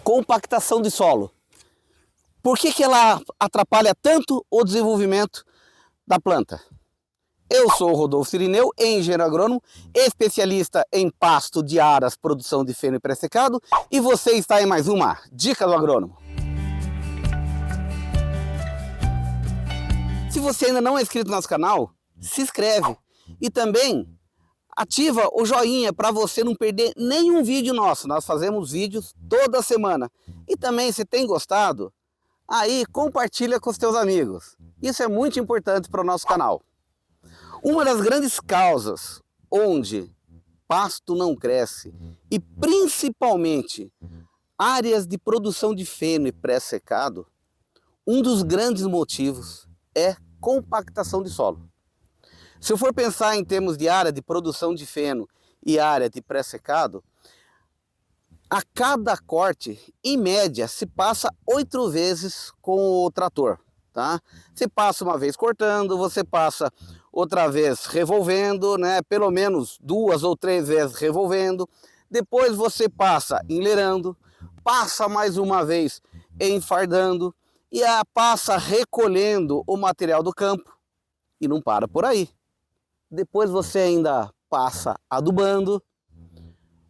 Compactação de solo. Por que ela atrapalha tanto o desenvolvimento da planta? Eu sou o Rodolfo Cirineu, engenheiro agrônomo, especialista em pasto de aras, produção de feno e pré-secado, e você está em mais uma Dica do Agrônomo. Se você ainda não é inscrito no nosso canal, se inscreve e também ativa o joinha para você não perder nenhum vídeo nosso. Nós fazemos vídeos toda semana. E também, se tem gostado, aí compartilha com os teus amigos. Isso é muito importante para o nosso canal. Uma das grandes causas onde pasto não cresce e principalmente áreas de produção de feno e pré-secado, um dos grandes motivos é compactação de solo. Se eu for pensar em termos de área de produção de feno e área de pré-secado, a cada corte, em média, se passa 8 vezes com o trator. Tá? Você passa uma vez cortando, você passa outra vez revolvendo, né? Pelo menos 2 ou 3 vezes revolvendo. Depois você passa enleirando, passa mais uma vez enfardando e passa recolhendo o material do campo. E não para por aí. Depois você ainda passa adubando,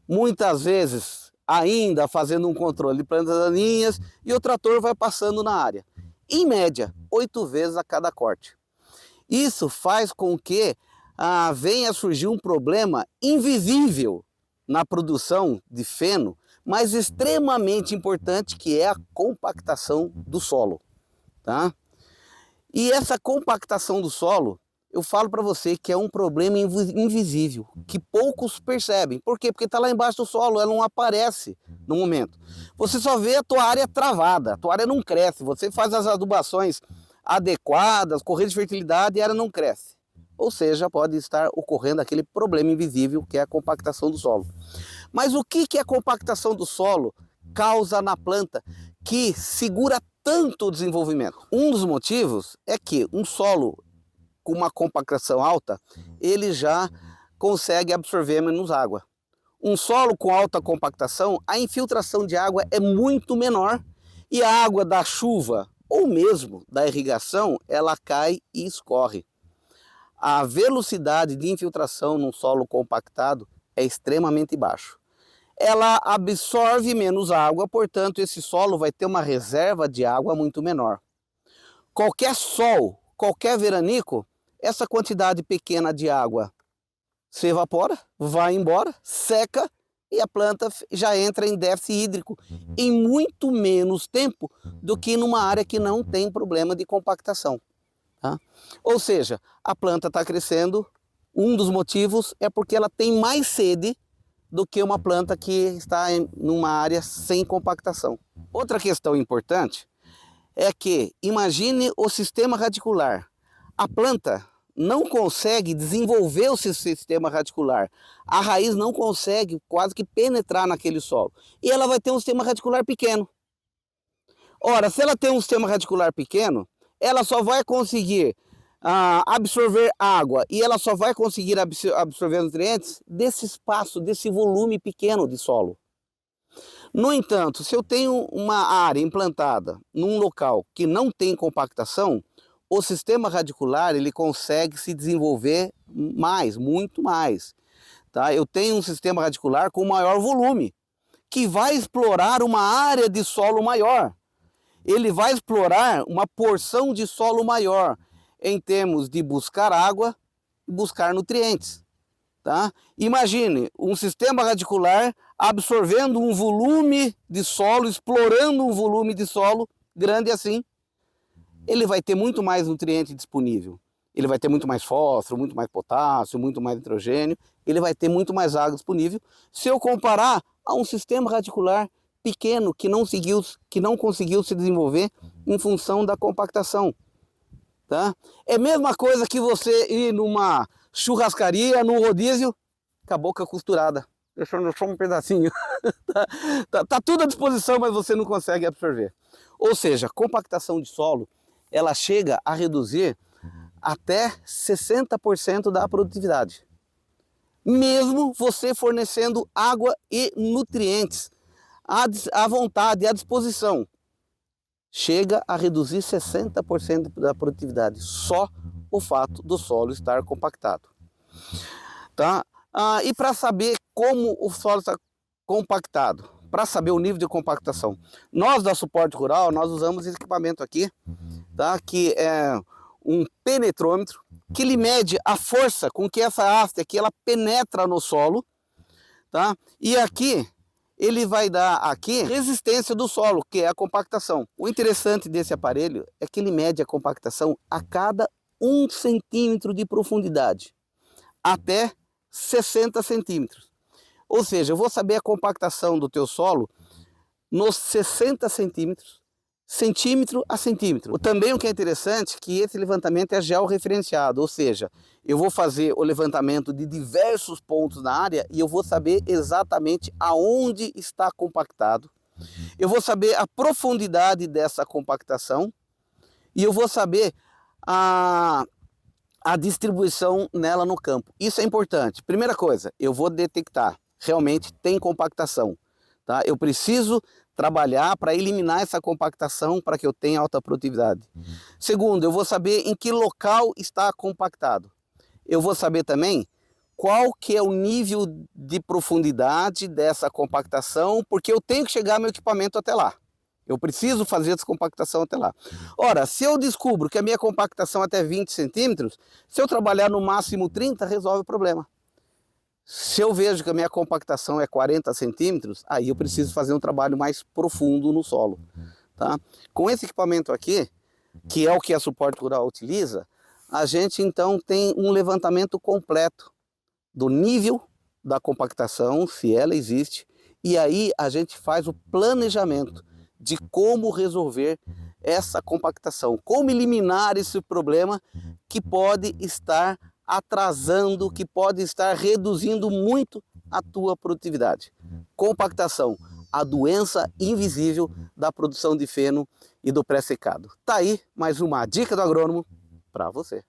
muitas vezes ainda fazendo um controle de plantas daninhas e o trator vai passando na área. Em média, 8 vezes a cada corte. Isso faz com que venha a surgir um problema invisível na produção de feno, mas extremamente importante, que é a compactação do solo. Tá? E essa compactação do solo, eu falo para você que é um problema invisível, que poucos percebem. Por quê? Porque está lá embaixo do solo, ela não aparece no momento. Você só vê a tua área travada, a tua área não cresce. Você faz as adubações adequadas, correio de fertilidade e a área não cresce. Ou seja, pode estar ocorrendo aquele problema invisível que é a compactação do solo. Mas o que a compactação do solo causa na planta que segura tanto o desenvolvimento? Um dos motivos é que um solo com uma compactação alta, ele já consegue absorver menos água. Um solo com alta compactação, a infiltração de água é muito menor e a água da chuva ou mesmo da irrigação, ela cai e escorre. A velocidade de infiltração num solo compactado é extremamente baixa. Ela absorve menos água, portanto esse solo vai ter uma reserva de água muito menor. Qualquer sol, qualquer veranico, essa quantidade pequena de água se evapora, vai embora, seca e a planta já entra em déficit hídrico em muito menos tempo do que numa área que não tem problema de compactação. Tá? Ou seja, a planta está crescendo, um dos motivos é porque ela tem mais sede do que uma planta que está em uma área sem compactação. Outra questão importante é que imagine o sistema radicular. A planta não consegue desenvolver o seu sistema radicular. A raiz não consegue quase que penetrar naquele solo. E ela vai ter um sistema radicular pequeno. Ora, se ela tem um sistema radicular pequeno, ela só vai conseguir absorver água e ela só vai conseguir absorver nutrientes desse espaço, desse volume pequeno de solo. No entanto, se eu tenho uma área implantada num local que não tem compactação, o sistema radicular ele consegue se desenvolver mais, muito mais. Tá? Eu tenho um sistema radicular com maior volume, que vai explorar uma área de solo maior. Ele vai explorar uma porção de solo maior em termos de buscar água e buscar nutrientes. Tá? Imagine um sistema radicular absorvendo um volume de solo, explorando um volume de solo grande assim. Ele vai ter muito mais nutriente disponível. Ele vai ter muito mais fósforo, muito mais potássio, muito mais nitrogênio. Ele vai ter muito mais água disponível se eu comparar a um sistema radicular pequeno que não conseguiu se desenvolver em função da compactação. Tá? É a mesma coisa que você ir numa churrascaria, num rodízio, com a boca costurada, deixando só um pedacinho. tá tudo à disposição, mas você não consegue absorver. Ou seja, compactação de solo, ela chega a reduzir até 60% da produtividade. Mesmo você fornecendo água e nutrientes. à vontade e à disposição, chega a reduzir 60% da produtividade, só o fato do solo estar compactado. Tá? E para saber como o solo está compactado, para saber o nível de compactação, nós da Suporte Rural, nós usamos esse equipamento aqui, tá? Que é um penetrômetro, que ele mede a força com que essa haste aqui ela penetra no solo, tá? E aqui ele vai dar aqui resistência do solo, que é a compactação. O interessante desse aparelho é que ele mede a compactação a cada 1 centímetro de profundidade, até 60 centímetros. Ou seja, eu vou saber a compactação do teu solo nos 60 centímetros, centímetro a centímetro. Também o que é interessante é que esse levantamento é georreferenciado, ou seja, eu vou fazer o levantamento de diversos pontos na área e eu vou saber exatamente aonde está compactado. Eu vou saber a profundidade dessa compactação e eu vou saber a distribuição nela no campo. Isso é importante. Primeira coisa, eu vou detectar, realmente tem compactação. Tá? Eu preciso trabalhar para eliminar essa compactação para que eu tenha alta produtividade. Segundo, eu vou saber em que local está compactado. Eu vou saber também qual que é o nível de profundidade dessa compactação, porque eu tenho que chegar meu equipamento até lá. Eu preciso fazer essa compactação até lá. Ora, se eu descubro que a minha compactação é até 20 centímetros, se eu trabalhar no máximo 30, resolve o problema. Se eu vejo que a minha compactação é 40 centímetros, aí eu preciso fazer um trabalho mais profundo no solo. Tá? Com esse equipamento aqui, que é o que a Suporte Rural utiliza, a gente então tem um levantamento completo do nível da compactação, se ela existe, e aí a gente faz o planejamento de como resolver essa compactação, como eliminar esse problema que pode estar atrasando, que pode estar reduzindo muito a tua produtividade. Compactação, a doença invisível da produção de feno e do pré-secado. Tá aí mais uma dica do agrônomo para você.